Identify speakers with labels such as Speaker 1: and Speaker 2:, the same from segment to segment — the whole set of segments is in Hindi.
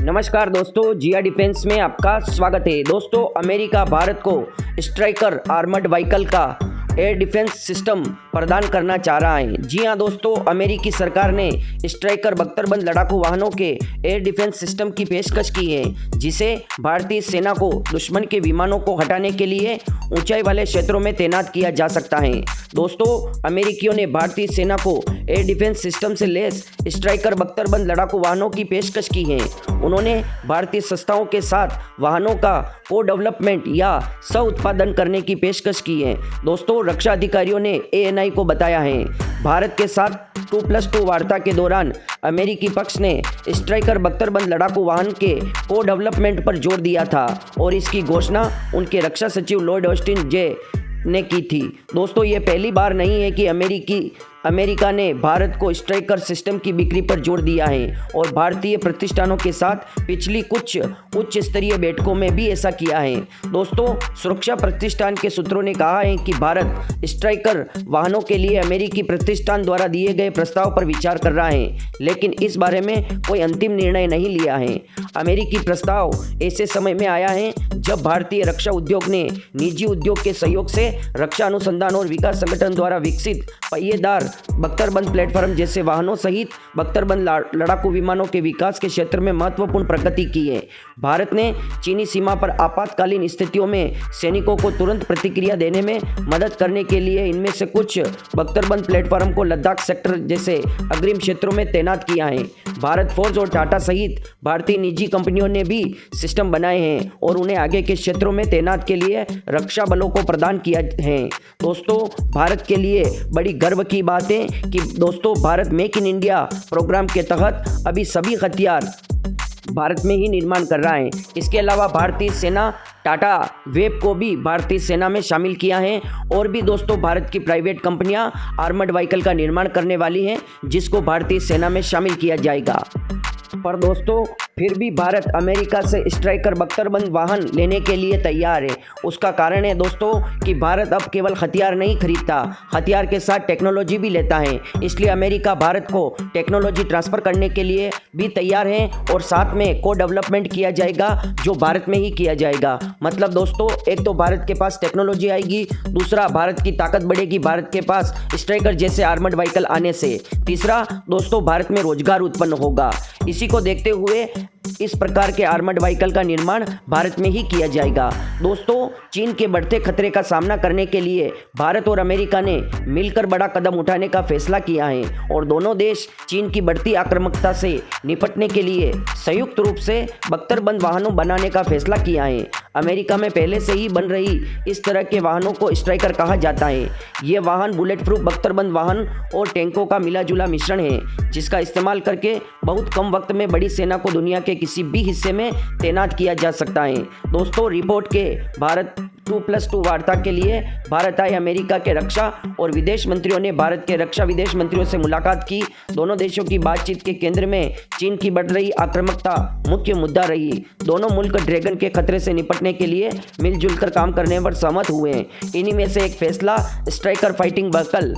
Speaker 1: नमस्कार दोस्तों, जिया डिफेंस में आपका स्वागत है। दोस्तों, अमेरिका भारत को स्ट्राइकर आर्मर्ड व्हीकल का एयर डिफेंस सिस्टम प्रदान करना चाह रहा है। जी हां दोस्तों, अमेरिकी सरकार ने स्ट्राइकर बख्तरबंद लड़ाकू वाहनों के एयर डिफेंस सिस्टम की पेशकश की है, जिसे भारतीय सेना को दुश्मन के विमानों को हटाने के लिए ऊंचाई वाले क्षेत्रों में तैनात किया जा सकता है। दोस्तों, अमेरिकियों ने भारतीय सेना को एयर डिफेंस सिस्टम से लैस स्ट्राइकर बख्तरबंद लड़ाकू वाहनों की पेशकश की है। उन्होंने भारतीय संस्थाओं के साथ वाहनों का को डेवलपमेंट या सह उत्पादन करने की पेशकश की है। दोस्तों, रक्षा अधिकारियों ने ANI को बताया है, भारत के साथ 2+2 वार्ता के दौरान अमेरिकी पक्ष ने स्ट्राइकर बख्तरबंद लड़ाकू वाहन के को डेवलपमेंट पर जोर दिया था और इसकी घोषणा उनके रक्षा सचिव लॉर्ड ऑस्टिन जे ने की थी। दोस्तों, ये पहली बार नहीं है कि अमेरिका ने भारत को स्ट्राइकर सिस्टम की बिक्री पर जोर दिया है और भारतीय प्रतिष्ठानों के साथ पिछली कुछ उच्च स्तरीय बैठकों में भी ऐसा किया है। दोस्तों, सुरक्षा प्रतिष्ठान के सूत्रों ने कहा है कि भारत स्ट्राइकर वाहनों के लिए अमेरिकी प्रतिष्ठान द्वारा दिए गए प्रस्ताव पर विचार कर रहा है, लेकिन इस बारे में कोई अंतिम निर्णय नहीं लिया है। अमेरिकी प्रस्ताव ऐसे समय में आया है जब भारतीय रक्षा उद्योग ने निजी उद्योग के सहयोग से रक्षा अनुसंधान और विकास संगठन द्वारा विकसित पहिएदार बख्तरबंद प्लेटफॉर्म जैसे वाहनों सहित बख्तरबंद लड़ाकू विमानों के विकास के क्षेत्र में महत्वपूर्ण प्रगति की है। भारत ने चीनी सीमा पर आपातकालीन स्थितियों में सैनिकों को तुरंत प्रतिक्रिया देने में मदद करने के लिए इनमें से कुछ बख्तरबंद प्लेटफॉर्म को लद्दाख सेक्टर जैसे अग्रिम क्षेत्रों में तैनात किया है। भारत फोर्ज और टाटा सहित भारतीय निजी कंपनियों ने भी सिस्टम बनाए हैं और उन्हें आगे के क्षेत्रों में तैनात के लिए रक्षा बलों को प्रदान किया है। दोस्तों, भारत के लिए बड़ी गर्व की बात है कि दोस्तों Bharat make in India programme के तहत अभी सभी हथियार भारत में ही निर्माण कर रहा है। इसके अलावा भारतीय सेना टाटा वेब को भी भारतीय सेना में शामिल किया है और भी दोस्तों भारत की प्राइवेट कंपनियां आर्मर्ड व्हीकल का निर्माण करने वाली हैं, जिसको भारतीय सेना में शामिल किया जाएगा। पर दोस्तों, फिर भी भारत अमेरिका से स्ट्राइकर बख्तरबंद वाहन लेने के लिए तैयार है। उसका कारण है दोस्तों कि भारत अब केवल हथियार नहीं खरीदता, हथियार के साथ टेक्नोलॉजी भी लेता है। इसलिए अमेरिका भारत को टेक्नोलॉजी ट्रांसफ़र करने के लिए भी तैयार है और साथ में को डेवलपमेंट किया जाएगा जो भारत में ही किया जाएगा। मतलब दोस्तों, एक तो भारत के पास टेक्नोलॉजी आएगी, दूसरा भारत की ताकत बढ़ेगी भारत के पास स्ट्राइकर जैसे आर्मर्ड व्हीकल आने से, तीसरा दोस्तों भारत में रोजगार उत्पन्न होगा। इसी को देखते हुए इस प्रकार के आर्मर्ड व्हीकल का निर्माण भारत में ही किया जाएगा। दोस्तों, चीन के बढ़ते खतरे का सामना करने के लिए भारत और अमेरिका ने मिलकर बड़ा कदम उठाने का फैसला किया है और दोनों देश चीन की बढ़ती आक्रामकता से निपटने के लिए संयुक्त रूप से बख्तरबंद वाहनों बनाने का फैसला किया है। अमेरिका में पहले से ही बन रही इस तरह के वाहनों को स्ट्राइकर कहा जाता है। ये वाहन बुलेट प्रूफ बख्तरबंद वाहन और टैंकों का मिला जुला मिश्रण है, जिसका इस्तेमाल करके बहुत कम वक्त में बड़ी सेना को दुनिया के किसी भी हिस्से में तैनात किया जा सकता है। दोस्तों, रिपोर्ट के भारत 2+2 वार्ता के लिए भारत आए अमेरिका के रक्षा और विदेश मंत्रियों ने भारत के रक्षा विदेश मंत्रियों से मुलाकात की। दोनों देशों की बातचीत के केंद्र में चीन की बढ़ रही आक्रामकता मुख्य मुद्दा रही। दोनों मुल्क ड्रैगन के खतरे से निपटने के लिए मिलजुल कर काम करने पर सहमत हुए हैं। इन्हीं में से एक फैसला स्ट्राइकर फाइटिंग व्हीकल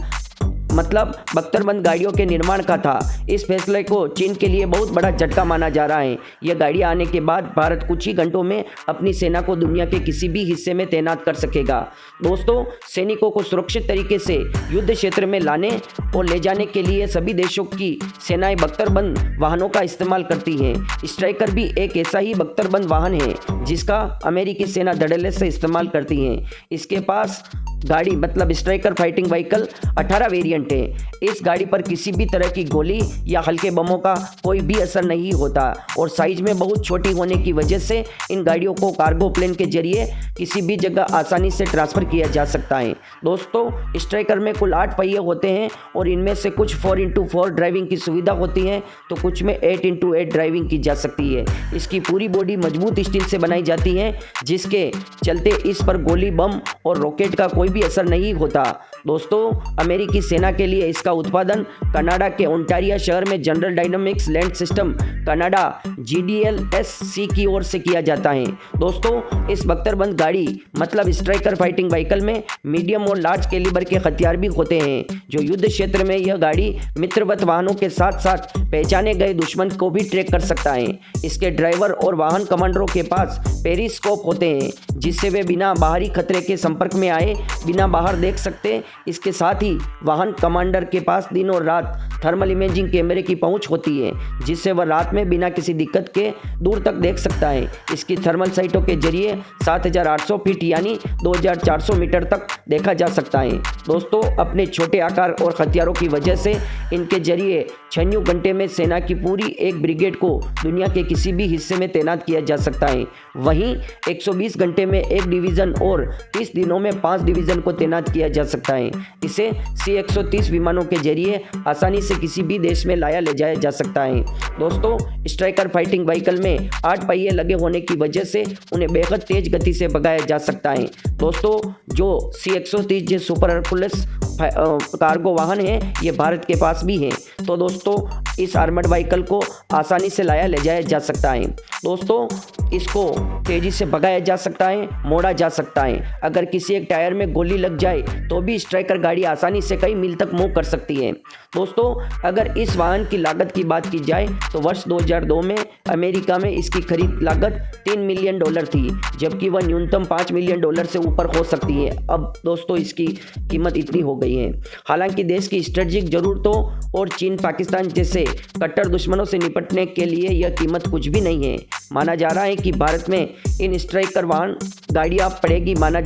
Speaker 1: मतलब बख्तरबंद गाड़ियों के निर्माण का था। इस फैसले को चीन के लिए बहुत बड़ा झटका माना जा रहा है। यह गाड़ियां आने के बाद भारत कुछ ही घंटों में अपनी सेना को दुनिया के किसी भी हिस्से में तैनात कर सकेगा। दोस्तों, सैनिकों को सुरक्षित तरीके से युद्ध क्षेत्र में लाने और ले जाने के लिए सभी देशों की सेनाएं बख्तरबंद वाहनों का इस्तेमाल करती हैं। स्ट्राइकर भी एक ऐसा ही बख्तरबंद वाहन है जिसका अमेरिकी सेना धड़ल्ले से इस्तेमाल करती है। इसके पास गाड़ी मतलब स्ट्राइकर फाइटिंग व्हीकल 18 वेरिएंट है। इस गाड़ी पर किसी भी तरह की गोली या हल्के बमों का कोई भी असर नहीं होता और साइज में बहुत छोटी होने की वजह से इन गाड़ियों को कार्गो प्लेन के जरिए किसी भी जगह आसानी से ट्रांसफ़र किया जा सकता है। दोस्तों, स्ट्राइकर में कुल 8 पहिए होते हैं और इनमें से कुछ 4x4 ड्राइविंग की सुविधा होती है तो कुछ में 8x8 ड्राइविंग की जा सकती है। इसकी पूरी बॉडी मजबूत स्टील से बनाई जाती है, जिसके चलते इस पर गोली, बम और रॉकेट का कोई कोई भी असर नहीं होता। दोस्तों, अमेरिकी सेना के लिए इसका उत्पादन कनाडा के ओंटारियो शहर में general dynamics land system Canada GDLSC की ओर से किया जाता है। दोस्तों, इस बख्तरबंद गाड़ी मतलब स्ट्राइकर फाइटिंग व्हीकल में मीडियम और लार्ज कैलिबर के हथियार भी होते हैं, जो युद्ध क्षेत्र में यह गाड़ी मित्रवत वाहनों के साथ साथ पहचाने गए दुश्मन को भी ट्रैक कर सकता है। इसके ड्राइवर और वाहन कमांडरों के पास पेरिस्कोप होते हैं, जिससे वे बिना बाहरी खतरे के संपर्क में आए बिना बाहर देख सकते। इसके साथ ही वाहन कमांडर के पास दिन और रात थर्मल इमेजिंग कैमरे की पहुंच होती है, जिससे वह रात में बिना किसी दिक्कत के दूर तक देख सकता है। इसकी थर्मल साइटों के जरिए 7800 फीट यानी 2400 मीटर तक देखा जा सकता है। दोस्तों, अपने छोटे आकार और हथियारों की वजह से इनके जरिए 96 घंटे में सेना की पूरी एक ब्रिगेड को दुनिया के किसी भी हिस्से में तैनात किया जा सकता है। वहीं 120 घंटे में एक डिवीज़न और 30 दिनों में 5 डिवीज़न को तैनात किया जा सकता है। इसे C-130 विमानों के जरिए आसानी से किसी भी देश में लाया ले जाया जा सकता है। दोस्तों, स्ट्राइकर फाइटिंग व्हीकल में 8 पहिए लगे होने की वजह से उन्हें बेहद तेज गति से भगाया जा सकता है। दोस्तों, जो C-130 जे सुपर हरकुलस कार्गो वाहन है, ये भारत के पास भी है। तो दोस्तों, इस आर्मर्ड व्हीकल को आसानी से लाया ले जाया जा सकता है। दोस्तों, इसको तेजी से भगाया जा सकता है, मोड़ा जा सकता है। अगर किसी एक टायर में गोली लग जाए तो भी स्ट्राइकर गाड़ी आसानी से कई मील तक मूव कर सकती है। दोस्तों, अगर इस वाहन की लागत की बात की जाए तो वर्ष 2002 में अमेरिका में इसकी खरीद लागत $3 मिलियन थी, जबकि वह न्यूनतम $5 मिलियन से ऊपर हो सकती है। अब दोस्तों, इसकी कीमत इतनी हो गई है। हालांकि देश की स्ट्रेटेजिक जरूरतों और चीन पाकिस्तान जैसे कट्टर दुश्मनों से निपटने के लिए यह कीमत कुछ भी नहीं है। माना जा रहा है कि भारत में इन स्ट्राइकर वाहन गाड़ियाँ पड़ेगी। माना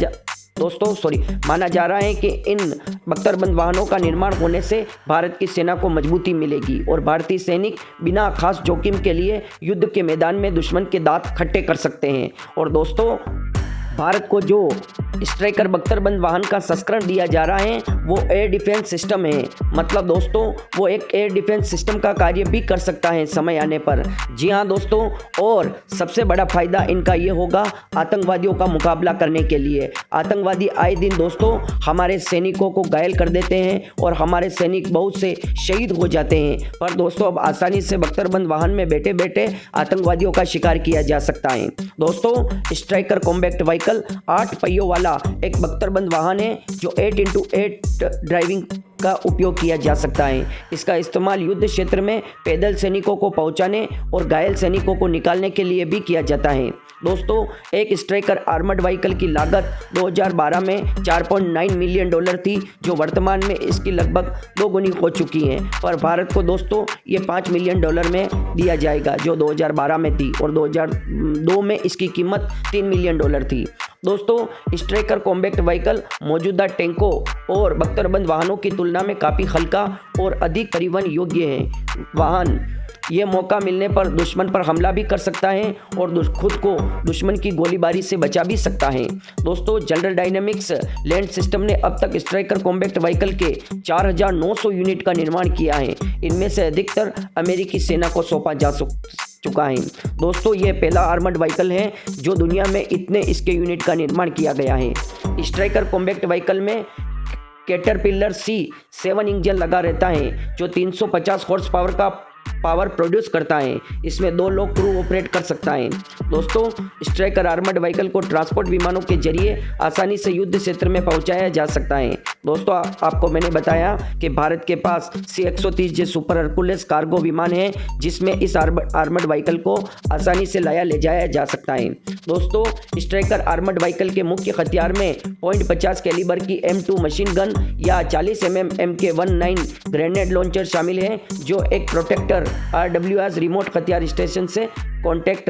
Speaker 1: जा रहा है कि इन बख्तरबंद वाहनों का निर्माण होने से भारत की सेना को मजबूती मिलेगी और भारतीय सैनिक बिना खास जोखिम के लिए युद्ध के मैदान में दुश्मन के दांत खट्टे कर सकते हैं। और दोस्तों, भारत को जो स्ट्राइकर बख्तरबंद वाहन का संस्करण दिया जा रहा है वो एयर डिफेंस सिस्टम है। मतलब दोस्तों, वो एक एयर डिफेंस सिस्टम का कार्य भी कर सकता है समय आने पर। जी हाँ दोस्तों, और सबसे बड़ा फायदा इनका ये होगा आतंकवादियों का मुकाबला करने के लिए। आतंकवादी आए दिन दोस्तों हमारे सैनिकों को घायल कर देते हैं और हमारे सैनिक बहुत से शहीद हो जाते हैं। पर दोस्तों, अब आसानी से बख्तरबंद वाहन में बैठे बैठे आतंकवादियों का शिकार किया जा सकता है। दोस्तों, स्ट्राइकर कॉम्बैक्ट व्हीकल 8 पहियों वाला एक बख्तरबंद वाहन है जो 8x8 ड्राइविंग का उपयोग किया जा सकता है। इसका इस्तेमाल युद्ध क्षेत्र में पैदल सैनिकों को पहुंचाने और घायल सैनिकों को निकालने के लिए भी किया जाता है। दोस्तों, एक स्ट्राइकर आर्मर्ड व्हीकल की लागत 2012 में $4.9 मिलियन थी, जो वर्तमान में इसकी लगभग 2 गुनी हो चुकी है। पर भारत को दोस्तों ये $5 मिलियन में दिया जाएगा, जो 2012 में थी, और 2002 में इसकी कीमत $3 मिलियन थी। दोस्तों, स्ट्राइकर कॉम्बैक्ट व्हीकल मौजूदा टैंकों और बख्तरबंद वाहनों की तुलना में काफ़ी हल्का और अधिक परिवहन योग्य है। वाहन ये मौका मिलने पर दुश्मन पर हमला भी कर सकता है और खुद को दुश्मन की गोलीबारी से बचा भी सकता है। दोस्तों, जनरल डायनामिक्स लैंड सिस्टम ने अब तक स्ट्राइकर कॉम्बैक्ट व्हीकल के 4900 यूनिट का निर्माण किया है। इनमें से अधिकतर अमेरिकी सेना को सौंपा जा चुका है। दोस्तों, ये पहला आर्मर्ड व्हीकल है जो दुनिया में इतने इसके यूनिट का निर्माण किया गया है। स्ट्राइकर कॉम्बैक्ट व्हीकल में कैटरपिलर C7 इंजन लगा रहता है, जो 350 हॉर्स पावर का पावर प्रोड्यूस करता है। इसमें 2 लोग क्रू ऑपरेट कर सकता है। दोस्तों, स्ट्राइकर आर्मर्ड व्हीकल को ट्रांसपोर्ट विमानों के जरिए आसानी से युद्ध क्षेत्र में पहुंचाया जा सकता है। दोस्तों, आपको मैंने बताया कि भारत के पास C-130 जे सुपर हरकुलस कार्गो विमान है, जिसमें इस आर्मर्ड व्हीकल को आसानी से लाया ले जाया जा सकता है। दोस्तों, स्ट्राइकर आर्मर्ड व्हीकल के मुख्य हथियार में .50 कैलिबर की M2 मशीन गन या 40 mm MK19 ग्रेनेड लॉन्चर शामिल है, जो एक प्रोटेक्टर RWS रिमोट हथियार स्टेशन से कनेक्ट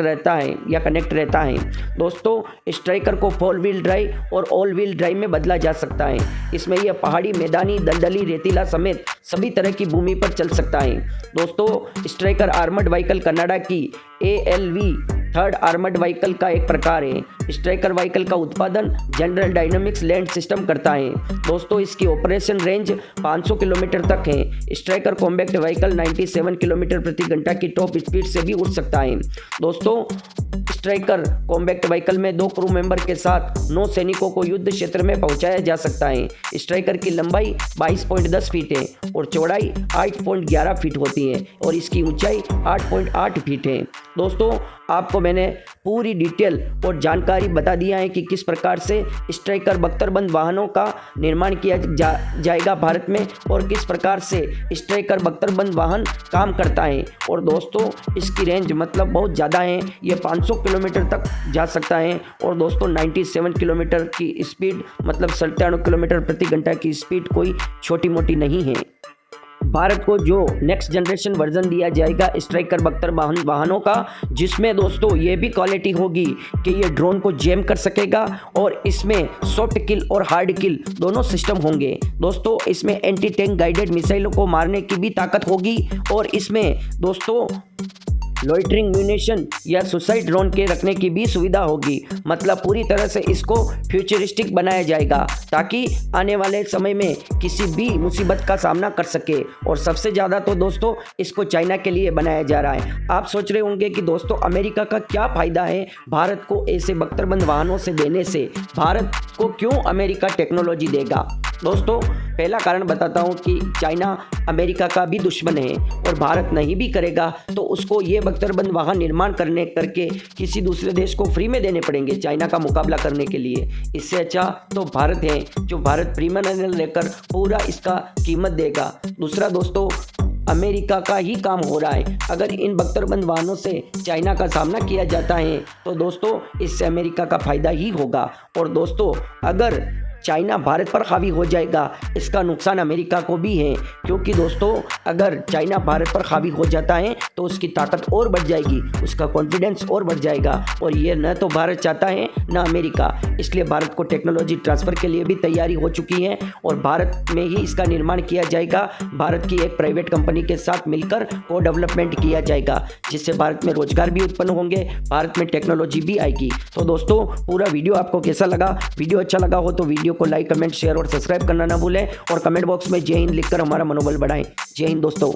Speaker 1: रहता है। दोस्तों, स्ट्राइकर को 4 व्हील ड्राइव और ऑल व्हील ड्राइव में बदला जा सकता है। इसमें यह पहाड़ी, मैदानी, दलदली, रेतीला समेत सभी तरह की भूमि पर चल सकता है। दोस्तों, स्ट्राइकर आर्मर्ड व्हीकल कनाडा की ALV थर्ड आर्मर्ड व्हीकल का एक प्रकार है। स्ट्राइकर व्हीकल का उत्पादन जनरल डायनामिक्स लैंड सिस्टम करता है। दोस्तों, इसकी ऑपरेशन रेंज 500 किलोमीटर तक है। स्ट्राइकर कॉम्बैक्ट व्हीकल 97 किलोमीटर प्रति घंटा की टॉप स्पीड से भी उड़ सकता है। दोस्तों, स्ट्राइकर कॉम्बैक्ट व्हीकल में 2 क्रू मेंबर के साथ 9 सैनिकों को युद्ध क्षेत्र में पहुंचाया जा सकता है। स्ट्राइकर की लंबाई 22.10 फीट है और चौड़ाई 8.11 फीट होती है और इसकी ऊंचाई 8.8 फीट है। दोस्तों, आपको मैंने पूरी डिटेल और जानकारी बता दिया है कि किस प्रकार से स्ट्राइकर बख्तरबंद वाहनों का निर्माण किया जाएगा भारत में और किस प्रकार से स्ट्राइकर बख्तरबंद वाहन काम करता है। और दोस्तों, इसकी रेंज मतलब बहुत ज़्यादा है, ये 500 किलोमीटर तक जा सकता है। और दोस्तों, 97 किलोमीटर की स्पीड मतलब 97 किलोमीटर प्रति घंटा की स्पीड कोई छोटी मोटी नहीं है। भारत को जो नेक्स्ट जनरेशन वर्जन दिया जाएगा स्ट्राइकर बख्तर वाहनों का, जिसमें दोस्तों ये भी क्वालिटी होगी कि ये ड्रोन को जैम कर सकेगा और इसमें सॉफ्ट किल और हार्ड किल दोनों सिस्टम होंगे। दोस्तों, इसमें एंटी टैंक गाइडेड मिसाइलों को मारने की भी ताकत होगी और इसमें दोस्तों लॉइटरिंग म्यूनिशन या सुसाइड ड्रोन के रखने की भी सुविधा होगी। मतलब पूरी तरह से इसको फ्यूचरिस्टिक बनाया जाएगा ताकि आने वाले समय में किसी भी मुसीबत का सामना कर सके। और सबसे ज़्यादा तो दोस्तों इसको चाइना के लिए बनाया जा रहा है। आप सोच रहे होंगे कि दोस्तों अमेरिका का क्या फ़ायदा है भारत को ऐसे बख्तरबंद वाहनों से देने से, भारत को क्यों अमेरिका टेक्नोलॉजी देगा। दोस्तों, पहला कारण बताता हूँ कि चाइना अमेरिका का भी दुश्मन है और भारत नहीं भी करेगा तो उसको ये बख्तरबंद वाहन निर्माण करके किसी दूसरे देश को फ्री में देने पड़ेंगे चाइना का मुकाबला करने के लिए। इससे अच्छा तो भारत है जो भारत प्रीमियम लेकर पूरा इसका कीमत देगा। दूसरा दोस्तों, अमेरिका का ही काम हो रहा है। अगर इन बख्तरबंद वाहनों से चाइना का सामना किया जाता है तो दोस्तों इससे अमेरिका का फ़ायदा ही होगा। और दोस्तों, अगर चाइना भारत पर हावी हो जाएगा इसका नुकसान अमेरिका को भी है, क्योंकि दोस्तों अगर चाइना भारत पर हावी हो जाता है तो उसकी ताकत और बढ़ जाएगी, उसका कॉन्फिडेंस और बढ़ जाएगा और ये न तो भारत चाहता है न अमेरिका। इसलिए भारत को टेक्नोलॉजी ट्रांसफ़र के लिए भी तैयारी हो चुकी है और भारत में ही इसका निर्माण किया जाएगा। भारत की एक प्राइवेट कंपनी के साथ मिलकर को डेवलपमेंट किया जाएगा, जिससे भारत में रोजगार भी उत्पन्न होंगे, भारत में टेक्नोलॉजी भी आएगी। तो दोस्तों, पूरा वीडियो आपको कैसा लगा? वीडियो अच्छा लगा हो तो वीडियो को लाइक, कमेंट, शेयर और सब्सक्राइब करना ना भूलें और कमेंट बॉक्स में जय हिंद लिखकर हमारा मनोबल बढ़ाएं। जय हिंद दोस्तों।